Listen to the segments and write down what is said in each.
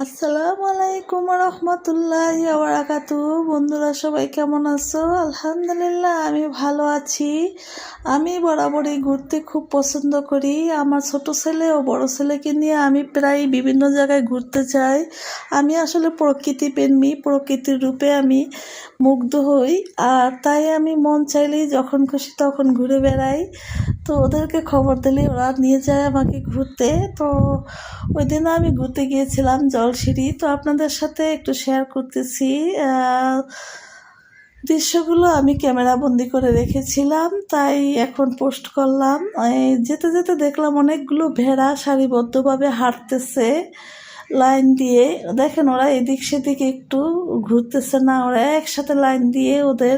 আসসালামু আলাইকুম রহমতুল্লাহি ওয়া বারাকাতুহু। বন্ধুরা সবাই কেমন আছো? আলহামদুলিল্লাহ আমি ভালো আছি। আমি বরাবরই ঘুরতে খুব পছন্দ করি। আমার ছোট ছেলে ও বড় ছেলেকে নিয়ে আমি প্রায় বিভিন্ন জায়গায় ঘুরতে যাই। আমি আসলে প্রকৃতি প্রেমী, প্রকৃতির রূপে আমি মুগ্ধ হই। আর তাই আমি মন চাইলেই যখন খুশি তখন ঘুরে বেড়াই। তো ওদেরকে খবর দিলে ওরা নিয়ে যায় আমাকে ঘুরতে। তো ওই দিন আমি ঘুরতে গিয়েছিলাম জলসিঁড়ি। তো আপনাদের সাথে একটু শেয়ার করতেছি। দৃশ্যগুলো আমি ক্যামেরা বন্দি করে রেখেছিলাম, তাই এখন পোস্ট করলাম। যেতে যেতে দেখলাম অনেকগুলো ভেড়া সারিবদ্ধভাবে হাঁটতেছে লাইন দিয়ে। দেখেন ওরা এদিক সেদিক একটু ঘুরতেছে না, ওরা একসাথে লাইন দিয়ে ওদের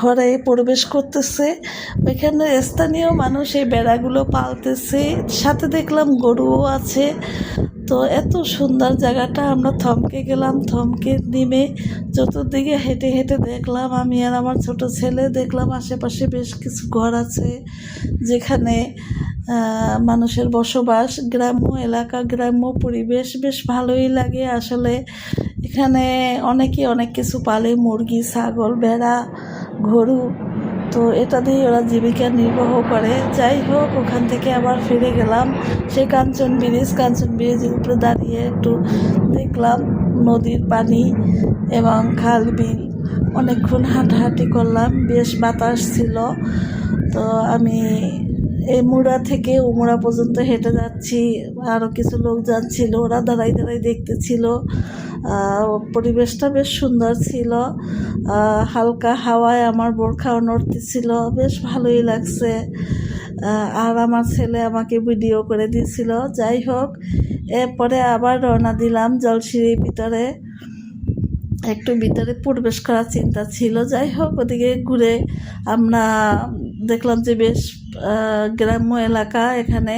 ঘরে প্রবেশ করতেছে। ওইখানে স্থানীয় মানুষ এই বেড়াগুলো পালতেছে, সাথে দেখলাম গরুও আছে। তো এত সুন্দর জায়গাটা, আমরা থমকে গেলাম। থমকে নেমে চতুর্দিকে হেঁটে হেঁটে দেখলাম, আমি আর আমার ছোট ছেলে দেখলাম আশেপাশে বেশ কিছু ঘর আছে যেখানে মানুষের বসবাস। গ্রাম্য এলাকা, গ্রাম্য পরিবেশ বেশ ভালোই লাগে আসলে। এখানে অনেকে অনেক কিছু পালে, মুরগি, ছাগল, ভেড়া, গরু। তো এটা দিয়ে ওরা জীবিকা নির্বাহ করে। যাই হোক, ওখান থেকে আবার ফিরে গেলাম সেই কাঞ্চন ব্রিজের উপরে দাঁড়িয়ে একটু দেখলাম নদীর পানি এবং খাল বিল। অনেকক্ষণ হাঁটাহাঁটি করলাম, বেশ বাতাস ছিল। তো আমি এই মুড়া থেকে উমুড়া পর্যন্ত হেঁটে যাচ্ছি, আরও কিছু লোক যাচ্ছিল, ওরা দাঁড়াই দাঁড়াই দেখতেছিল। পরিবেশটা বেশ সুন্দর ছিল। হালকা হাওয়ায় আমার বোরখাও নড়তেছিল, বেশ ভালোই লাগছে। আর আমার ছেলে আমাকে ভিডিও করে দিয়েছিল। যাই হোক, এরপরে আবার রওনা দিলাম জলসিঁড়ির ভিতরে। একটু ভিতরে প্রবেশ করার চিন্তা ছিল। যাই হোক, ওদিকে ঘুরে আমরা দেখলাম যে বেশ গ্রাম্য এলাকা। এখানে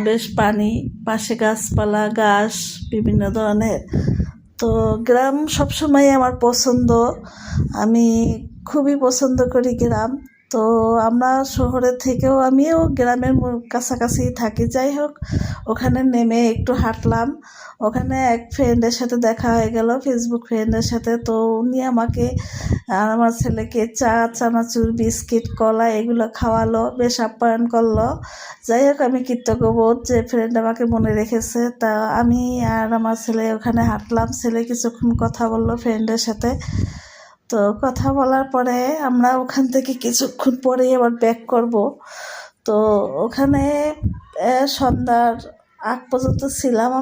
বেশ পানি, পাশে গাছপালা, ঘাস বিভিন্ন ধরনের। তো গ্রাম সবসময় আমার পছন্দ, আমি খুবই পছন্দ করি গ্রাম। তো আমরা শহরের থেকেও, আমিও গ্রামের কাছাকাছি থাকি। যাই হোক, ওখানে নেমে একটু হাঁটলাম। ওখানে এক ফ্রেন্ডের সাথে দেখা হয়ে গেল, ফেসবুক ফ্রেন্ডের সাথে। তো উনি আমাকে আর আমার ছেলেকে চা, চানাচুর, বিস্কিট, কলা এগুলো খাওয়ালো, বেশ আপ্যায়ন করলো। যাই হোক, আমি কৃতজ্ঞবোধ যে ফ্রেন্ড আমাকে মনে রেখেছে। তা আমি আর আমার ছেলে ওখানে হাঁটলাম। ছেলে কিছুক্ষণ কথা বললো ফ্রেন্ডের সাথে। তো কথা বলার পরে আমরা ওখান থেকে কিছুক্ষণ পরেই আবার ব্যাক করব। তো ওখানে সন্ধ্যার আগ পর্যন্ত ছিলাম।